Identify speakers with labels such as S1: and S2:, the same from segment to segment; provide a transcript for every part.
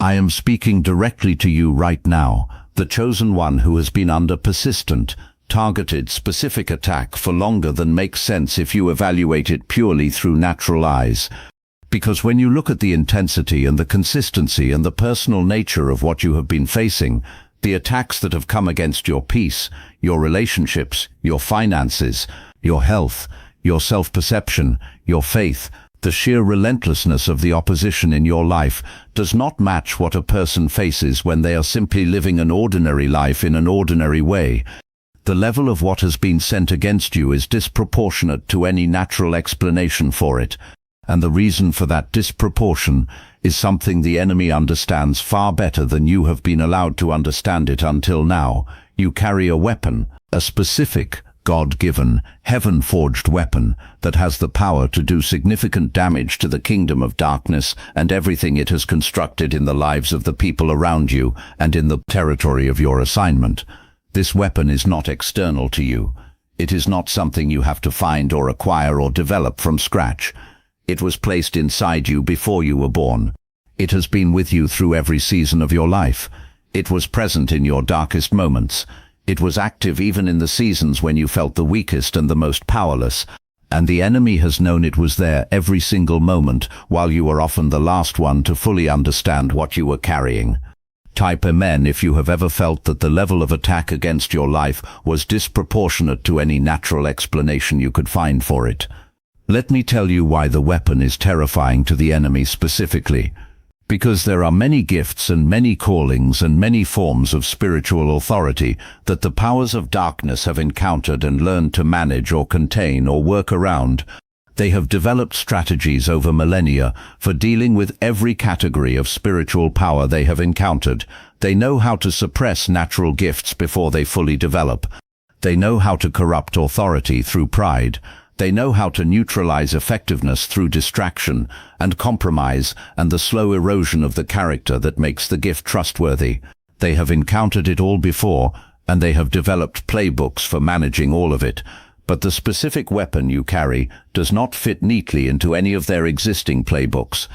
S1: I am speaking directly to you right now, the chosen one who has been under persistent, targeted, specific attack for longer than makes sense if you evaluate it purely through natural eyes. Because when you look at the intensity and the consistency and the personal nature of what you have been facing, the attacks that have come against your peace, your relationships, your finances, your health, your self-perception, your faith, the sheer relentlessness of the opposition in your life does not match what a person faces when they are simply living an ordinary life in an ordinary way. The level of what has been sent against you is disproportionate to any natural explanation for it, and the reason for that disproportion is something the enemy understands far better than you have been allowed to understand it until now. You carry a weapon, a specific, God-given, heaven-forged weapon that has the power to do significant damage to the kingdom of darkness and everything it has constructed in the lives of the people around you and in the territory of your assignment. This weapon is not external to you. It is not something you have to find or acquire or develop from scratch. It was placed inside you before you were born. It has been with you through every season of your life. It was present in your darkest moments. It was active even in the seasons when you felt the weakest and the most powerless. And the enemy has known it was there every single moment, while you were often the last one to fully understand what you were carrying. Type Amen if you have ever felt that the level of attack against your life was disproportionate to any natural explanation you could find for it. Let me tell you why the weapon is terrifying to the enemy specifically. Because there are many gifts and many callings and many forms of spiritual authority that the powers of darkness have encountered and learned to manage or contain or work around. They have developed strategies over millennia for dealing with every category of spiritual power they have encountered. They know how to suppress natural gifts before they fully develop. They know how to corrupt authority through pride. They know how to neutralize effectiveness through distraction and compromise and the slow erosion of the character that makes the gift trustworthy. They have encountered it all before, and they have developed playbooks for managing all of it. But the specific weapon you carry does not fit neatly into any of their existing playbooks.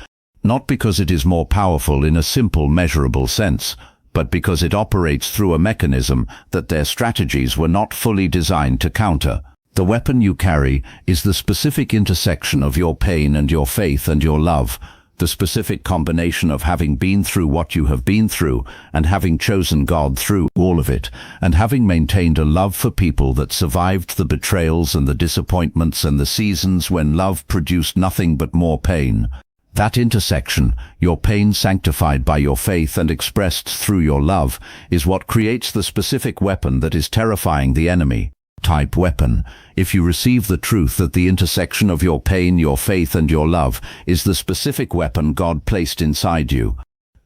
S1: Not because it is more powerful in a simple, measurable sense, but because it operates through a mechanism that their strategies were not fully designed to counter. The weapon you carry is the specific intersection of your pain and your faith and your love, the specific combination of having been through what you have been through and having chosen God through all of it, and having maintained a love for people that survived the betrayals and the disappointments and the seasons when love produced nothing but more pain. That intersection, your pain sanctified by your faith and expressed through your love, is what creates the specific weapon that is terrifying the enemy. Type weapon. If you receive the truth that the intersection of your pain, your faith, and your love is the specific weapon God placed inside you.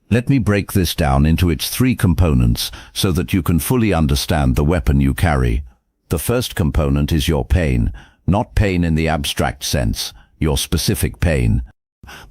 S1: Let me break this down into its three components so that you can fully understand the weapon you carry. The first component is your pain, not pain in the abstract sense, your specific pain.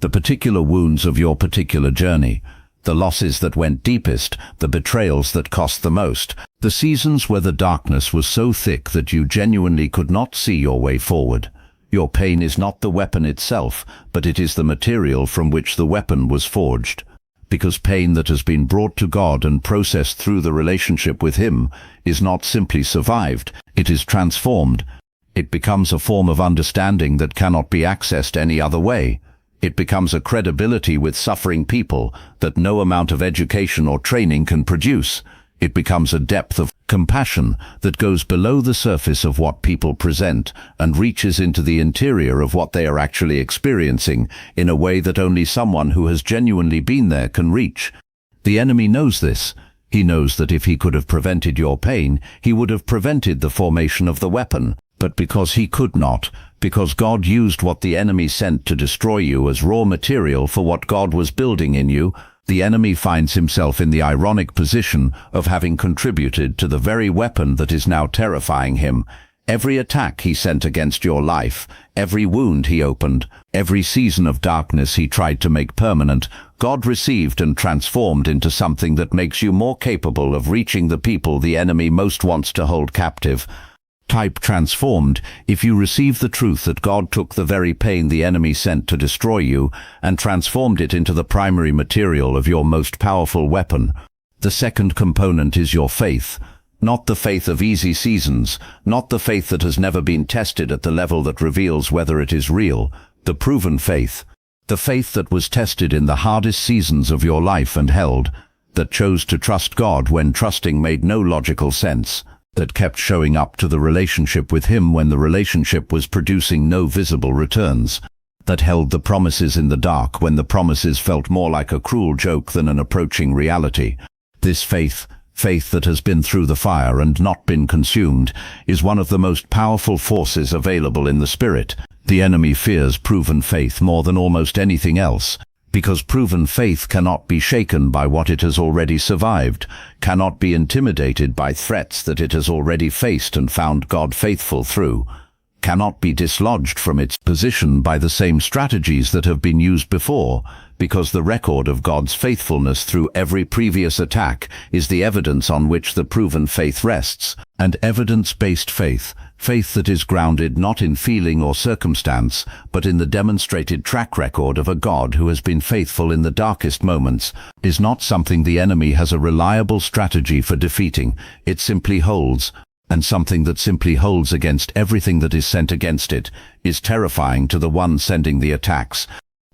S1: The particular wounds of your particular journey. The losses that went deepest, the betrayals that cost the most, the seasons where the darkness was so thick that you genuinely could not see your way forward. Your pain is not the weapon itself, but it is the material from which the weapon was forged. Because pain that has been brought to God and processed through the relationship with Him is not simply survived, it is transformed. It becomes a form of understanding that cannot be accessed any other way. It becomes a credibility with suffering people that no amount of education or training can produce. It becomes a depth of compassion that goes below the surface of what people present and reaches into the interior of what they are actually experiencing in a way that only someone who has genuinely been there can reach. The enemy knows this. He knows that if he could have prevented your pain, he would have prevented the formation of the weapon. But because he could not, because God used what the enemy sent to destroy you as raw material for what God was building in you, the enemy finds himself in the ironic position of having contributed to the very weapon that is now terrifying him. Every attack he sent against your life, every wound he opened, every season of darkness he tried to make permanent, God received and transformed into something that makes you more capable of reaching the people the enemy most wants to hold captive. Type transformed if you receive the truth that God took the very pain the enemy sent to destroy you and transformed it into the primary material of your most powerful weapon. The second component is your faith. Not the faith of easy seasons, not the faith that has never been tested at the level that reveals whether it is real, the proven faith. The faith that was tested in the hardest seasons of your life and held, that chose to trust God when trusting made no logical sense, that kept showing up to the relationship with Him when the relationship was producing no visible returns, that held the promises in the dark when the promises felt more like a cruel joke than an approaching reality. This faith that has been through the fire and not been consumed, is one of the most powerful forces available in the spirit. The enemy fears proven faith more than almost anything else, because proven faith cannot be shaken by what it has already survived, cannot be intimidated by threats that it has already faced and found God faithful through, cannot be dislodged from its position by the same strategies that have been used before, because the record of God's faithfulness through every previous attack is the evidence on which the proven faith rests, and evidence-based faith, faith that is grounded not in feeling or circumstance, but in the demonstrated track record of a God who has been faithful in the darkest moments, is not something the enemy has a reliable strategy for defeating. It simply holds, and something that simply holds against everything that is sent against it is terrifying to the one sending the attacks.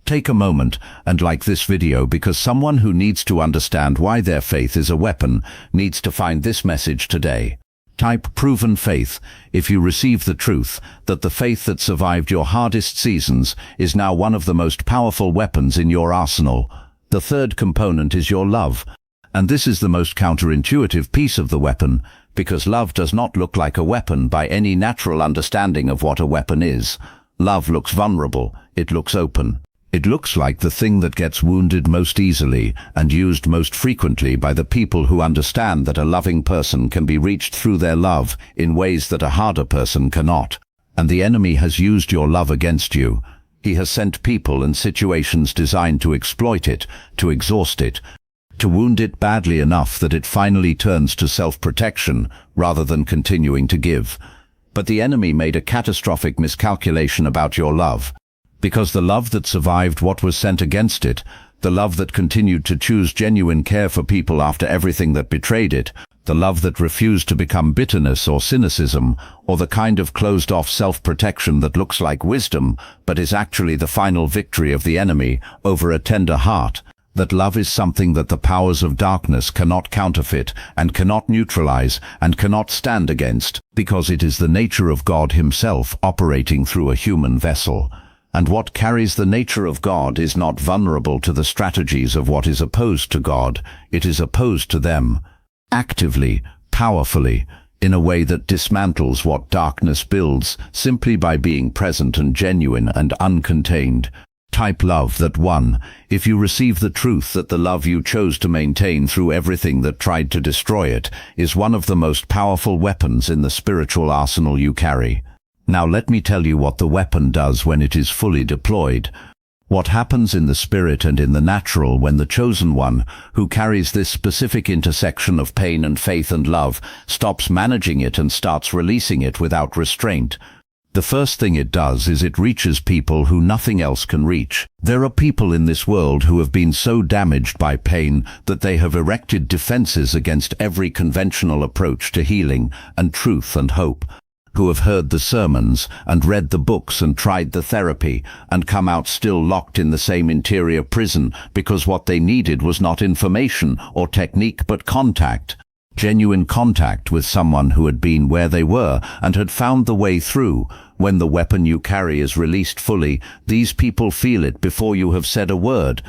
S1: Take a moment and like this video, because someone who needs to understand why their faith is a weapon needs to find this message today. Type proven faith if you receive the truth that the faith that survived your hardest seasons is now one of the most powerful weapons in your arsenal. The third component is your love. And this is the most counterintuitive piece of the weapon, because love does not look like a weapon by any natural understanding of what a weapon is. Love looks vulnerable, it looks open. It looks like the thing that gets wounded most easily and used most frequently by the people who understand that a loving person can be reached through their love in ways that a harder person cannot. And the enemy has used your love against you. He has sent people and situations designed to exploit it, to exhaust it, to wound it badly enough that it finally turns to self-protection rather than continuing to give. But the enemy made a catastrophic miscalculation about your love. Because the love that survived what was sent against it, the love that continued to choose genuine care for people after everything that betrayed it, the love that refused to become bitterness or cynicism, or the kind of closed-off self-protection that looks like wisdom but is actually the final victory of the enemy over a tender heart, that love is something that the powers of darkness cannot counterfeit and cannot neutralize and cannot stand against, because it is the nature of God Himself operating through a human vessel. And what carries the nature of God is not vulnerable to the strategies of what is opposed to God. It is opposed to them, actively, powerfully, in a way that dismantles what darkness builds simply by being present and genuine and uncontained. Type love that won if you receive the truth that the love you chose to maintain through everything that tried to destroy it is one of the most powerful weapons in the spiritual arsenal you carry. Now let me tell you what the weapon does when it is fully deployed. What happens in the spirit and in the natural when the chosen one, who carries this specific intersection of pain and faith and love, stops managing it and starts releasing it without restraint. The first thing it does is it reaches people who nothing else can reach. There are people in this world who have been so damaged by pain that they have erected defenses against every conventional approach to healing and truth and hope, who have heard the sermons and read the books and tried the therapy and come out still locked in the same interior prison because what they needed was not information or technique but contact. Genuine contact with someone who had been where they were and had found the way through. When the weapon you carry is released fully, these people feel it before you have said a word.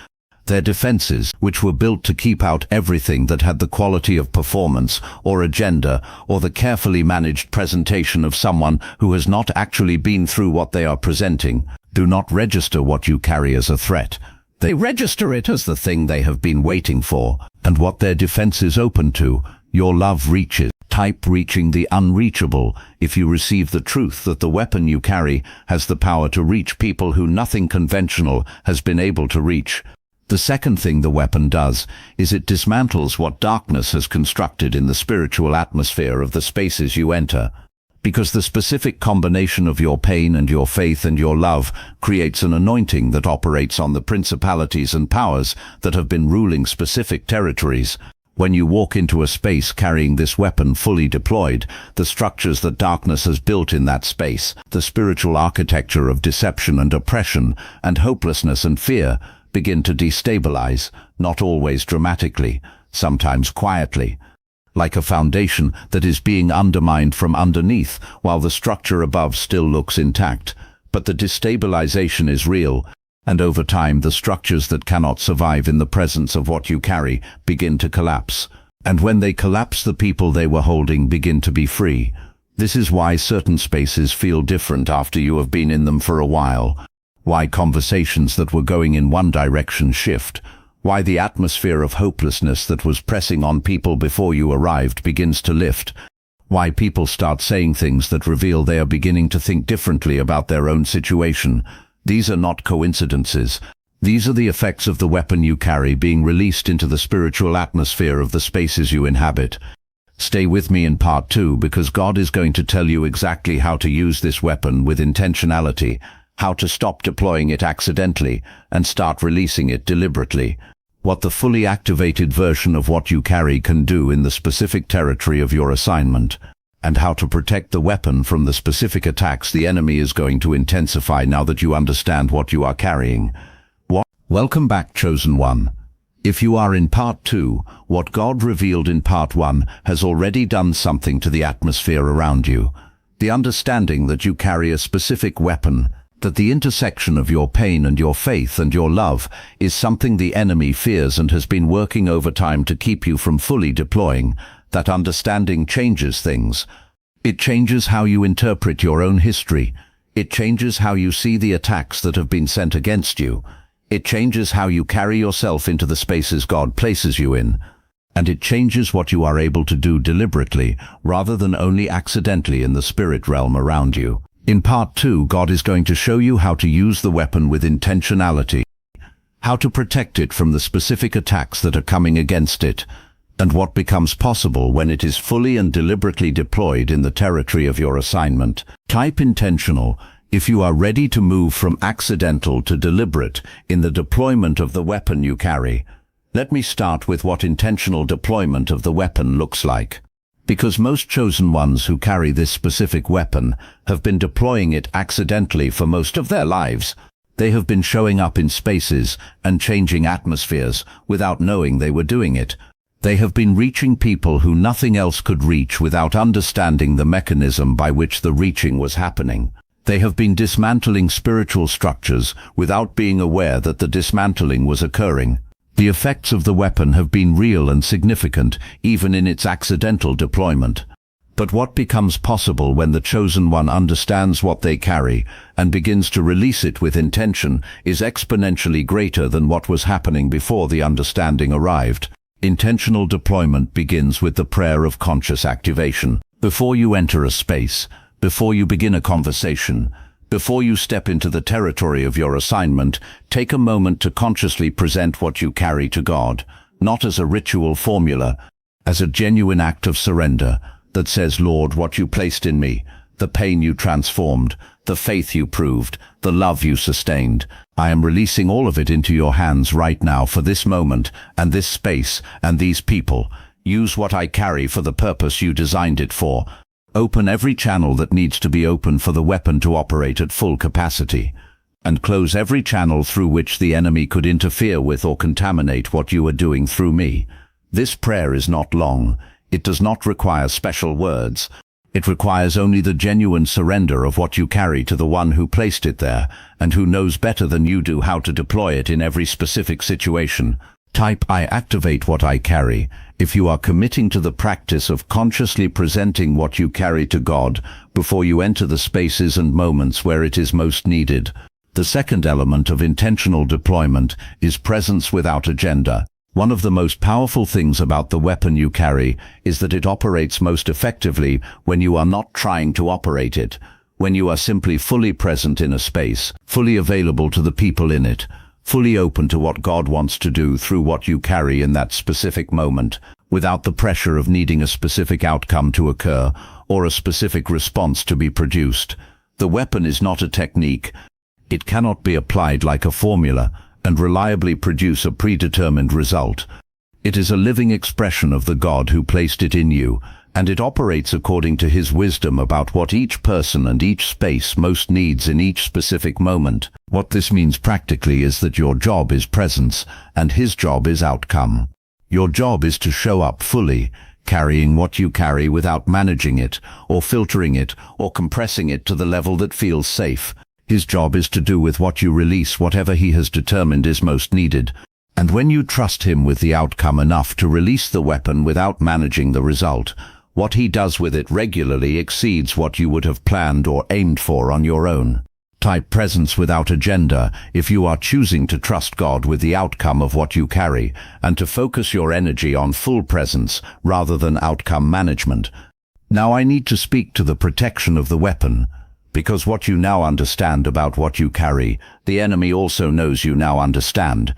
S1: Their defenses, which were built to keep out everything that had the quality of performance or agenda or the carefully managed presentation of someone who has not actually been through what they are presenting, do not register what you carry as a threat. They register it as the thing they have been waiting for, and what their defense is open to, your love reaches. Type reaching the unreachable if you receive the truth that the weapon you carry has the power to reach people who nothing conventional has been able to reach. The second thing the weapon does is it dismantles what darkness has constructed in the spiritual atmosphere of the spaces you enter. because the specific combination of your pain and your faith and your love creates an anointing that operates on the principalities and powers that have been ruling specific territories. When you walk into a space carrying this weapon fully deployed, the structures that darkness has built in that space, the spiritual architecture of deception and oppression and hopelessness and fear, begin to destabilize, not always dramatically, sometimes quietly, like a foundation that is being undermined from underneath while the structure above still looks intact. But the destabilization is real, and over time the structures that cannot survive in the presence of what you carry begin to collapse. And when they collapse, the people they were holding begin to be free. This is why certain spaces feel different after you have been in them for a while, why conversations that were going in one direction shift, why the atmosphere of hopelessness that was pressing on people before you arrived begins to lift, why people start saying things that reveal they are beginning to think differently about their own situation. These are not coincidences. These are the effects of the weapon you carry being released into the spiritual atmosphere of the spaces you inhabit. Stay with me in part 2, because God is going to tell you exactly how to use this weapon with intentionality, how to stop deploying it accidentally and start releasing it deliberately, what the fully activated version of what you carry can do in the specific territory of your assignment, and how to protect the weapon from the specific attacks the enemy is going to intensify now that you understand what you are carrying. Welcome back, Chosen One. If you are in part 2, what God revealed in part 1 has already done something to the atmosphere around you. The understanding that you carry a specific weapon, that the intersection of your pain and your faith and your love is something the enemy fears and has been working overtime to keep you from fully deploying. That understanding changes things. It changes how you interpret your own history. It changes how you see the attacks that have been sent against you. It changes how you carry yourself into the spaces God places you in. And it changes what you are able to do deliberately, rather than only accidentally in the spirit realm around you. In part 2, God is going to show you how to use the weapon with intentionality, how to protect it from the specific attacks that are coming against it, and what becomes possible when it is fully and deliberately deployed in the territory of your assignment. Type intentional if you are ready to move from accidental to deliberate in the deployment of the weapon you carry. Let me start with what intentional deployment of the weapon looks like. Because most chosen ones who carry this specific weapon have been deploying it accidentally for most of their lives. They have been showing up in spaces and changing atmospheres without knowing they were doing it. They have been reaching people who nothing else could reach without understanding the mechanism by which the reaching was happening. They have been dismantling spiritual structures without being aware that the dismantling was occurring. The effects of the weapon have been real and significant, even in its accidental deployment. But what becomes possible when the chosen one understands what they carry and begins to release it with intention is exponentially greater than what was happening before the understanding arrived. Intentional deployment begins with the prayer of conscious activation. Before you enter a space, before you begin a conversation, before you step into the territory of your assignment, take a moment to consciously present what you carry to God, not as a ritual formula, as a genuine act of surrender that says, Lord, what you placed in me, the pain you transformed, the faith you proved, the love you sustained, I am releasing all of it into your hands right now for this moment and this space and these people. Use what I carry for the purpose you designed it for. Open every channel that needs to be open for the weapon to operate at full capacity, and close every channel through which the enemy could interfere with or contaminate what you are doing through me. This prayer is not long. It does not require special words. It requires only the genuine surrender of what you carry to the one who placed it there and who knows better than you do how to deploy it in every specific situation. Type I activate what I carry if you are committing to the practice of consciously presenting what you carry to God before you enter the spaces and moments where it is most needed. The second element of intentional deployment is presence without agenda. One of the most powerful things about the weapon you carry is that it operates most effectively when you are not trying to operate it, when you are simply fully present in a space, fully available to the people in it, fully open to what God wants to do through what you carry in that specific moment, without the pressure of needing a specific outcome to occur or a specific response to be produced. The weapon is not a technique. It cannot be applied like a formula and reliably produce a predetermined result. It is a living expression of the God who placed it in you, and it operates according to His wisdom about what each person and each space most needs in each specific moment. What this means practically is that your job is presence, and His job is outcome. Your job is to show up fully, carrying what you carry without managing it, or filtering it, or compressing it to the level that feels safe. His job is to do with what you release whatever He has determined is most needed. And when you trust Him with the outcome enough to release the weapon without managing the result, what He does with it regularly exceeds what you would have planned or aimed for on your own. Type presence without agenda if you are choosing to trust God with the outcome of what you carry and to focus your energy on full presence rather than outcome management. Now I need to speak to the protection of the weapon, because what you now understand about what you carry, the enemy also knows you now understand.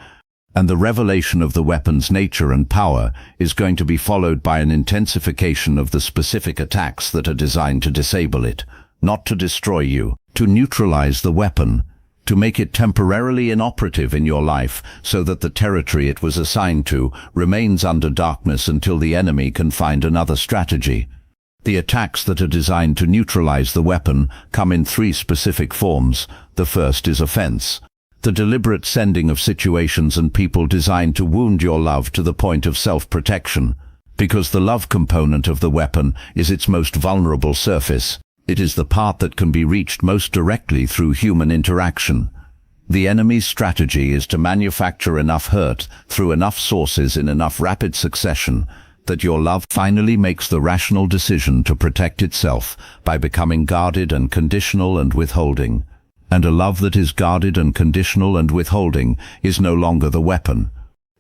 S1: And the revelation of the weapon's nature and power is going to be followed by an intensification of the specific attacks that are designed to disable it, not to destroy you, to neutralize the weapon, to make it temporarily inoperative in your life so that the territory it was assigned to remains under darkness until the enemy can find another strategy. The attacks that are designed to neutralize the weapon come in three specific forms. The first is offense. The deliberate sending of situations and people designed to wound your love to the point of self-protection. Because the love component of the weapon is its most vulnerable surface, it is the part that can be reached most directly through human interaction. The enemy's strategy is to manufacture enough hurt through enough sources in enough rapid succession that your love finally makes the rational decision to protect itself by becoming guarded and conditional and withholding. And a love that is guarded and conditional and withholding is no longer the weapon.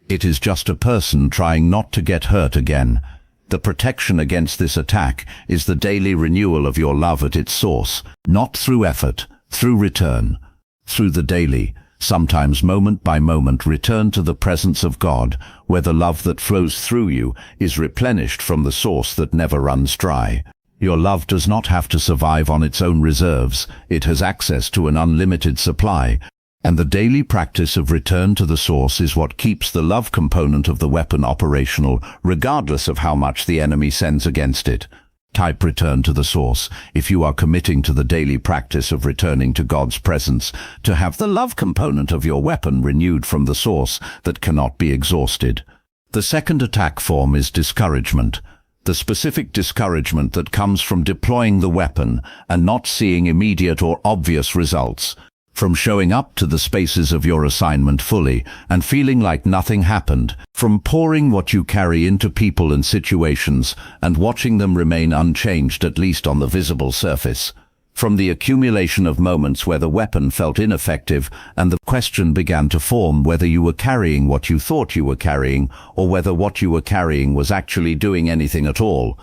S1: It is just a person trying not to get hurt again. The protection against this attack is the daily renewal of your love at its source, not through effort, through return. Through the daily, sometimes moment by moment return to the presence of God, where the love that flows through you is replenished from the source that never runs dry. Your love does not have to survive on its own reserves. It has access to an unlimited supply. And the daily practice of return to the source is what keeps the love component of the weapon operational, regardless of how much the enemy sends against it. Type return to the source if you are committing to the daily practice of returning to God's presence, to have the love component of your weapon renewed from the source that cannot be exhausted. The second attack form is discouragement. The specific discouragement that comes from deploying the weapon and not seeing immediate or obvious results, from showing up to the spaces of your assignment fully and feeling like nothing happened, from pouring what you carry into people and situations and watching them remain unchanged, at least on the visible surface, from the accumulation of moments where the weapon felt ineffective and the question began to form whether you were carrying what you thought you were carrying or whether what you were carrying was actually doing anything at all.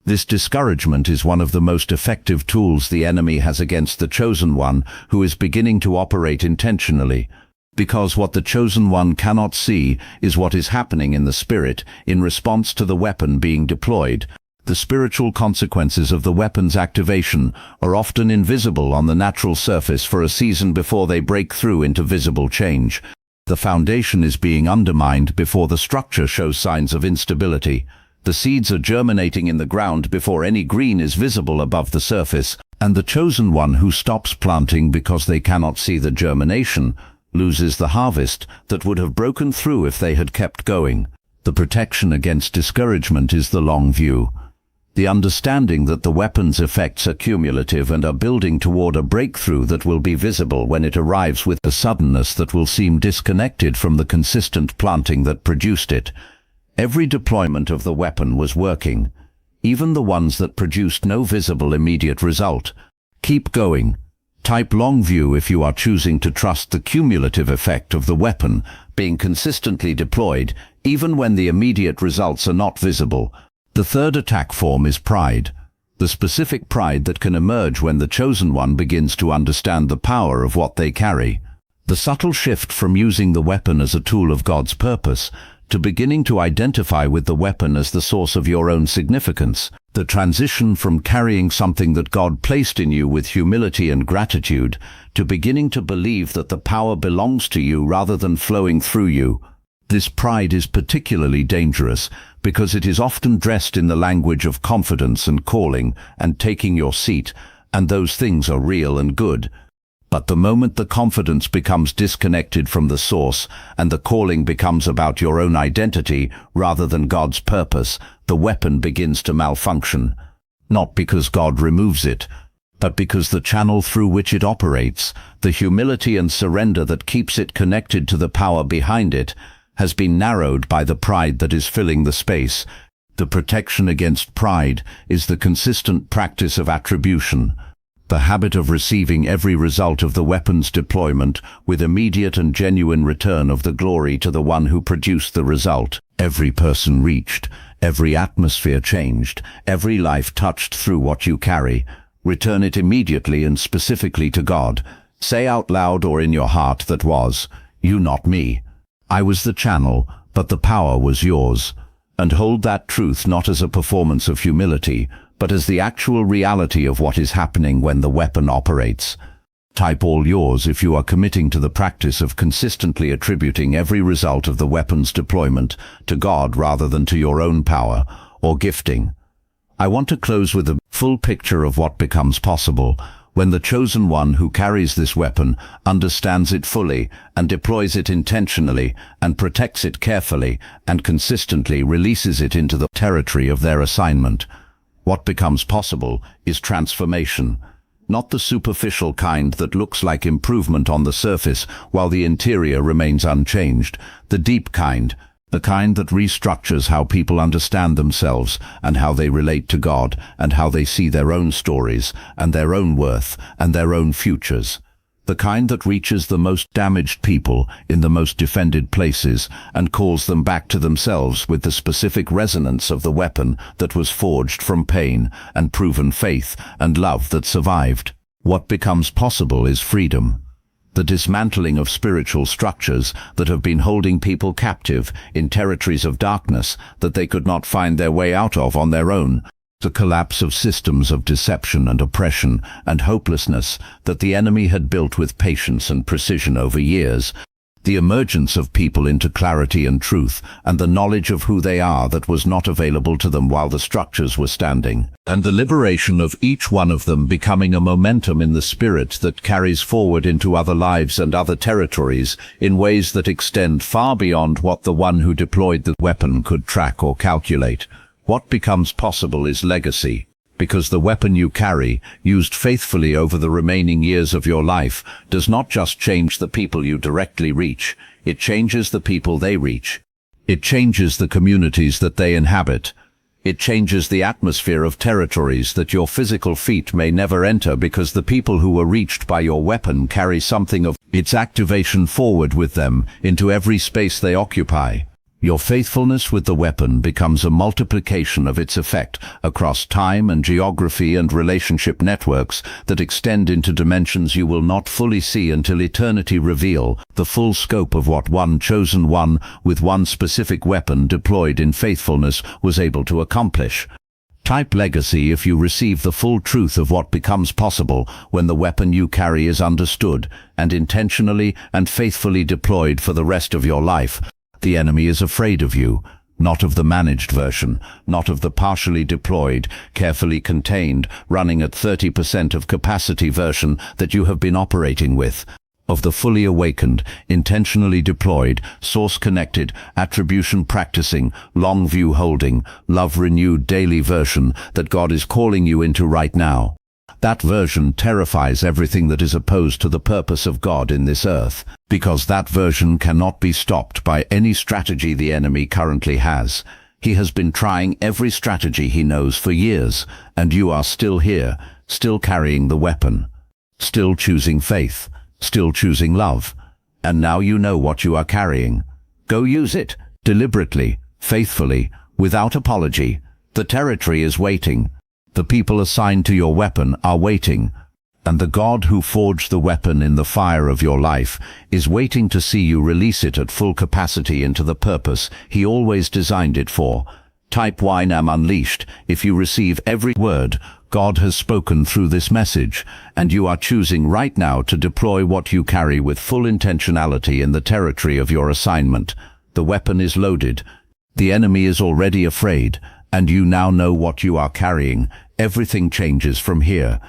S1: This discouragement is one of the most effective tools the enemy has against the chosen one who is beginning to operate intentionally, because what the chosen one cannot see is what is happening in the spirit in response to the weapon being deployed. The spiritual consequences of the weapon's activation are often invisible on the natural surface for a season before they break through into visible change. The foundation is being undermined before the structure shows signs of instability. The seeds are germinating in the ground before any green is visible above the surface, and the chosen one who stops planting because they cannot see the germination loses the harvest that would have broken through if they had kept going. The protection against discouragement is the long view. The understanding that the weapon's effects are cumulative and are building toward a breakthrough that will be visible when it arrives with a suddenness that will seem disconnected from the consistent planting that produced it. Every deployment of the weapon was working, even the ones that produced no visible immediate result. Keep going. Type long view if you are choosing to trust the cumulative effect of the weapon being consistently deployed, even when the immediate results are not visible. The third attack form is pride, the specific pride that can emerge when the chosen one begins to understand the power of what they carry. The subtle shift from using the weapon as a tool of God's purpose to beginning to identify with the weapon as the source of your own significance. The transition from carrying something that God placed in you with humility and gratitude to beginning to believe that the power belongs to you rather than flowing through you. This pride is particularly dangerous because it is often dressed in the language of confidence and calling and taking your seat, and those things are real and good. But the moment the confidence becomes disconnected from the source and the calling becomes about your own identity rather than God's purpose, the weapon begins to malfunction. Not because God removes it, but because the channel through which it operates, the humility and surrender that keeps it connected to the power behind it, has been narrowed by the pride that is filling the space. The protection against pride is the consistent practice of attribution, the habit of receiving every result of the weapon's deployment with immediate and genuine return of the glory to the one who produced the result. Every person reached, every atmosphere changed, every life touched through what you carry. Return it immediately and specifically to God. Say out loud or in your heart that was, "You, not me. I was the channel, but the power was yours." And hold that truth not as a performance of humility, but as the actual reality of what is happening when the weapon operates. Type all yours if you are committing to the practice of consistently attributing every result of the weapon's deployment to God rather than to your own power or gifting. I want to close with a full picture of what becomes possible when the chosen one who carries this weapon understands it fully and deploys it intentionally and protects it carefully and consistently releases it into the territory of their assignment. What becomes possible is transformation, not the superficial kind that looks like improvement on the surface while the interior remains unchanged, the deep kind, the kind that restructures how people understand themselves and how they relate to God and how they see their own stories and their own worth and their own futures. The kind that reaches the most damaged people in the most defended places and calls them back to themselves with the specific resonance of the weapon that was forged from pain and proven faith and love that survived. What becomes possible is freedom. The dismantling of spiritual structures that have been holding people captive in territories of darkness that they could not find their way out of on their own. The collapse of systems of deception and oppression and hopelessness that the enemy had built with patience and precision over years. The emergence of people into clarity and truth and the knowledge of who they are that was not available to them while the structures were standing. And the liberation of each one of them becoming a momentum in the spirit that carries forward into other lives and other territories in ways that extend far beyond what the one who deployed the weapon could track or calculate. What becomes possible is legacy, because the weapon you carry, used faithfully over the remaining years of your life, does not just change the people you directly reach, it changes the people they reach. It changes the communities that they inhabit. It changes the atmosphere of territories that your physical feet may never enter because the people who were reached by your weapon carry something of its activation forward with them into every space they occupy. Your faithfulness with the weapon becomes a multiplication of its effect across time and geography and relationship networks that extend into dimensions you will not fully see until eternity reveal the full scope of what one chosen one with one specific weapon deployed in faithfulness was able to accomplish. Type legacy if you receive the full truth of what becomes possible when the weapon you carry is understood and intentionally and faithfully deployed for the rest of your life. The enemy is afraid of you, not of the managed version, not of the partially deployed, carefully contained, running at 30% of capacity version that you have been operating with, of the fully awakened, intentionally deployed, source-connected, attribution-practicing, long-view holding, love-renewed daily version that God is calling you into right now. That version terrifies everything that is opposed to the purpose of God in this earth, because that version cannot be stopped by any strategy the enemy currently has. He has been trying every strategy he knows for years, and you are still here, still carrying the weapon, still choosing faith, still choosing love. And now you know what you are carrying. Go use it, deliberately, faithfully, without apology. The territory is waiting. The people assigned to your weapon are waiting, and the God who forged the weapon in the fire of your life is waiting to see you release it at full capacity into the purpose He always designed it for. Type "I am unleashed" if you receive every word God has spoken through this message, and you are choosing right now to deploy what you carry with full intentionality in the territory of your assignment. The weapon is loaded. The enemy is already afraid, and you now know what you are carrying. Everything changes from here.